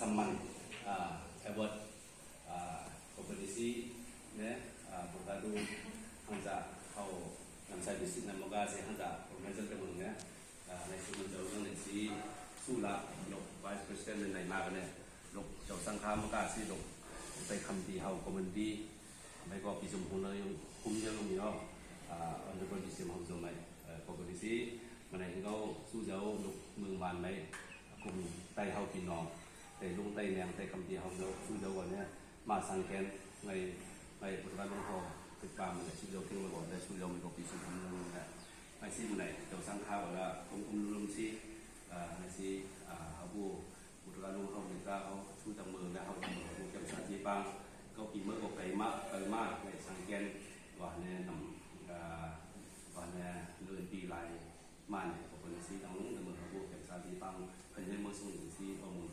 Samman Award Kompetisi Bukadu Hangza How Namsai Visit Namagasi Hangza Organizer Kabunga National Jauh Nanti Sula Lok Vice President Nai Magane Lok Jauh Sangka Magasi Lok ไปคำที่เฮาคอมเมนตี้ไม่ก็พิสมพงษ์เลยคุ้มยังมีเนาะอันดับที่10เฮาจงไหนปกติสิมันให้เขาสู้เจ้าลูกเมืองบ้านไหมกลุ่มใต้เฮาพี่น้องแต่ลุงใต้แนงใต้คำที่เฮาเจ้าสู้เจ้าวันนี้มาสังเกตในบริการหลวงพ่อติดตามมันสู้เจ้าที่มาบอกได้สู้เจ้ามันก็พิสมพงษ์เลยนะไม่สิมันไหนเจ้าสังข้าวแล้วคุ้มลุงสิในสิเฮาผู้บริการหลวงพ่อติดตามเขาสู้จังเมืองแล้วเฮาจังเมืองผู้เจ้าสาธิปังก็ปีเมื่อก็ไกลมากในสังเกตว่าเนี่ยนำว่าเนี่ยเลื่อนปีลายมาเนี่ยก็เป็นสีน้องเมืองเขาผู้เจ้าสาธิปังเพิ่นได้มาส่งสิเอาหมู่